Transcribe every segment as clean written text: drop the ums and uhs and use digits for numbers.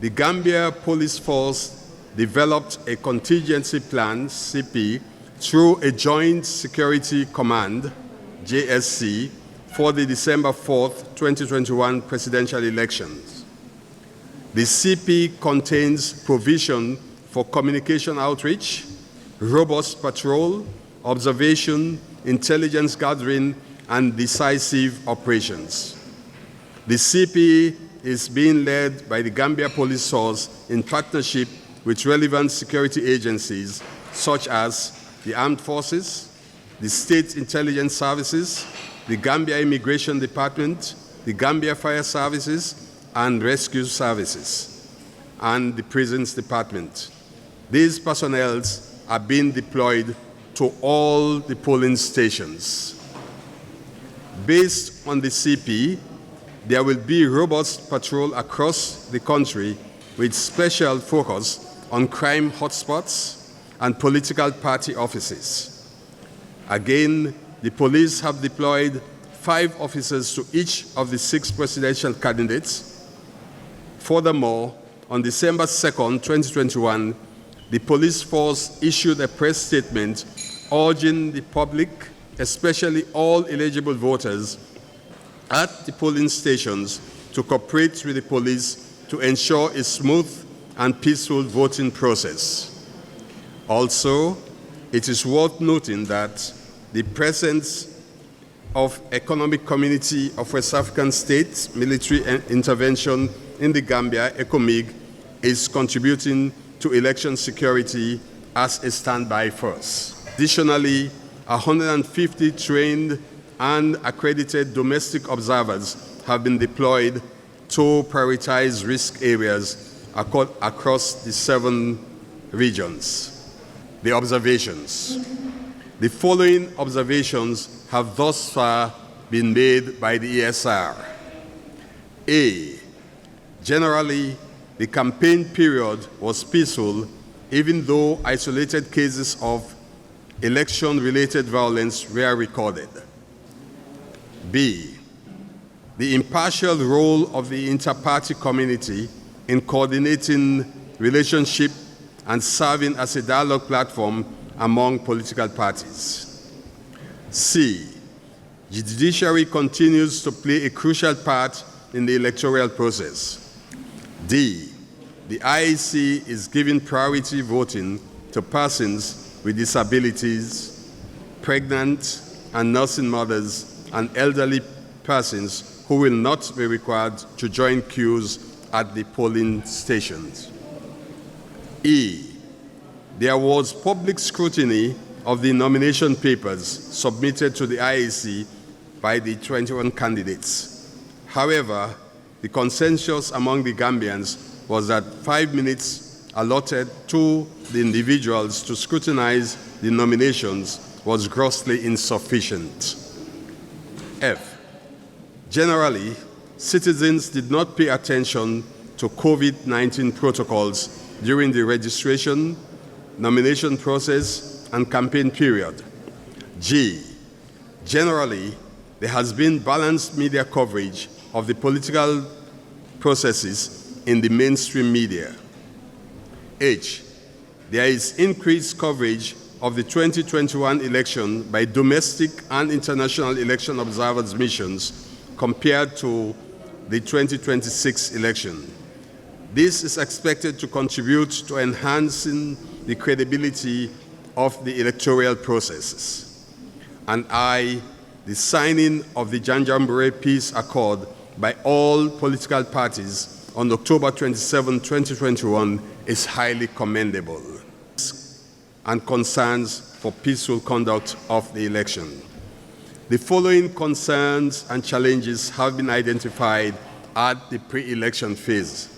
the Gambia Police Force developed a contingency plan, CP, through a Joint Security Command, JSC, for the December 4th, 2021 presidential elections. The CP contains provision for communication outreach, robust patrol, observation, intelligence gathering, and decisive operations. The CP is being led by the Gambia Police Force in partnership with relevant security agencies such as the Armed Forces, the State Intelligence Services, the Gambia Immigration Department, the Gambia Fire Services and Rescue Services, and the Prisons Department. These personnel are being deployed to all the polling stations. Based on the CP, there will be robust patrol across the country with special focus on crime hotspots and political party offices. Again, the police have deployed 5 officers to each of the 6 presidential candidates. Furthermore, on December 2nd, 2021, the police force issued a press statement urging the public, especially all eligible voters at the polling stations, to cooperate with the police to ensure a smooth and peaceful voting process. Also, it is worth noting that the presence of Economic Community of West African States military intervention in the Gambia, ECOMIG, is contributing to election security as a standby force. Additionally, 150 trained and accredited domestic observers have been deployed to prioritize risk areas across the 7 regions. The observations. The following observations have thus far been made by the ESR. A. Generally, the campaign period was peaceful, even though isolated cases of election-related violence were recorded. B. The impartial role of the inter-party community in coordinating relationship and serving as a dialogue platform among political parties. C. The judiciary continues to play a crucial part in the electoral process. D. The IEC is giving priority voting to persons with disabilities, pregnant and nursing mothers, and elderly persons who will not be required to join queues at the polling stations. E. There was public scrutiny of the nomination papers submitted to the IEC by the 21 candidates. However, the consensus among the Gambians was that 5 minutes allotted to the individuals to scrutinize the nominations was grossly insufficient. F. Generally, citizens did not pay attention to COVID-19 protocols during the registration, nomination process, and campaign period. G. Generally, there has been balanced media coverage of the political processes in the mainstream media. H. There is increased coverage of the 2021 election by domestic and international election observers missions compared to the 2026 election. This is expected to contribute to enhancing the credibility of the electoral processes. And I, the signing of the Janjanbureh Peace Accord by all political parties on October 27, 2021 is highly commendable and concerns for peaceful conduct of the election. The following concerns and challenges have been identified at the pre-election phase.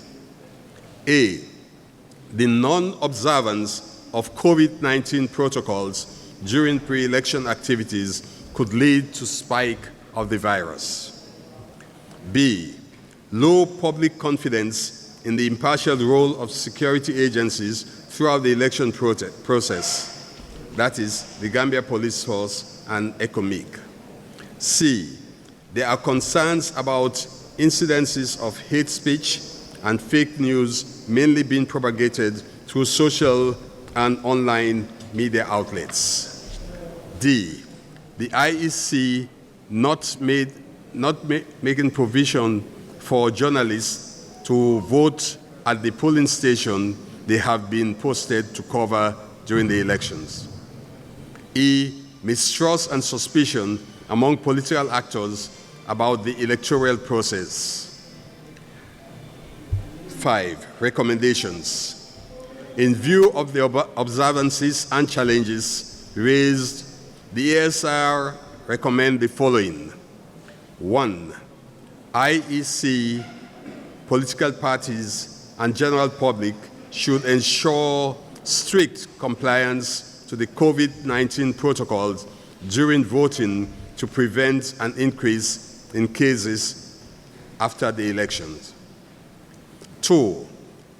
A. The non-observance of COVID-19 protocols during pre-election activities could lead to spike of the virus. B. Low public confidence in the impartial role of security agencies throughout the election process, that is, the Gambia Police Force and ECOMIG. C. There are concerns about incidences of hate speech and fake news mainly being propagated through social and online media outlets. D, the IEC not making provision for journalists to vote at the polling station they have been posted to cover during the elections. E, mistrust and suspicion among political actors about the electoral process. 5, recommendations. In view of the observances and challenges raised, the ASR recommend the following. 1, IEC, political parties, and general public should ensure strict compliance to the COVID-19 protocols during voting to prevent an increase in cases after the elections. 2,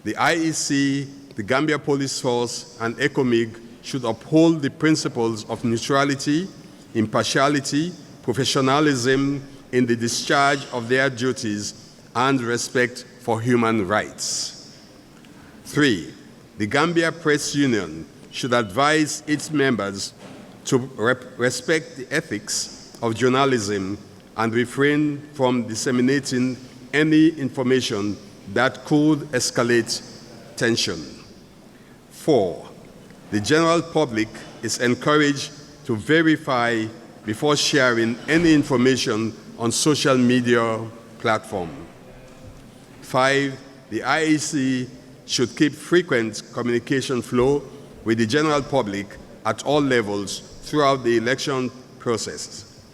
the IEC, the Gambia Police Force, and ECOMIG should uphold the principles of neutrality, impartiality, professionalism in the discharge of their duties, and respect for human rights. 3, the Gambia Press Union should advise its members to respect the ethics of journalism and refrain from disseminating any information that could escalate tension. 4, the general public is encouraged to verify before sharing any information on social media platforms. 5, the IEC should keep frequent communication flow with the general public at all levels throughout the election process.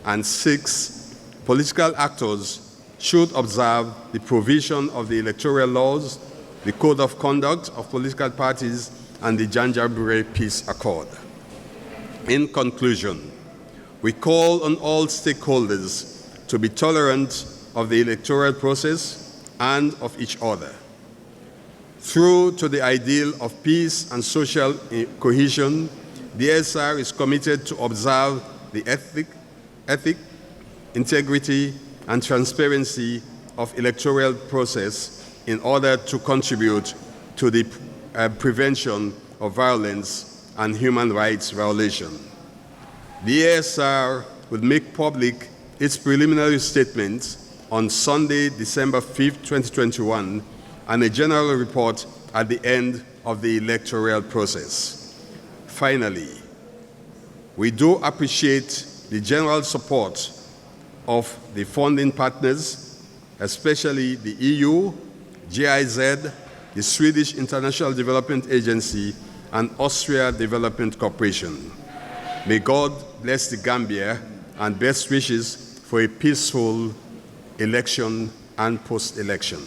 And 6, political actors should observe the provision of the electoral laws, the Code of Conduct of Political Parties, and the Janjanbureh Peace Accord. In conclusion, we call on all stakeholders to be tolerant of the electoral process and of each other. Through to the ideal of peace and social cohesion, the ASR is committed to observe the ethic, integrity, and transparency of electoral process in order to contribute to the prevention of violence and human rights violation. The ASR will make public its preliminary statement on Sunday, December 5th, 2021, and a general report at the end of the electoral process. Finally, we do appreciate the general support of the funding partners, especially the EU, GIZ, the Swedish International Development Agency, and Austria Development Corporation. May God bless the Gambia, and best wishes for a peaceful election and post-election.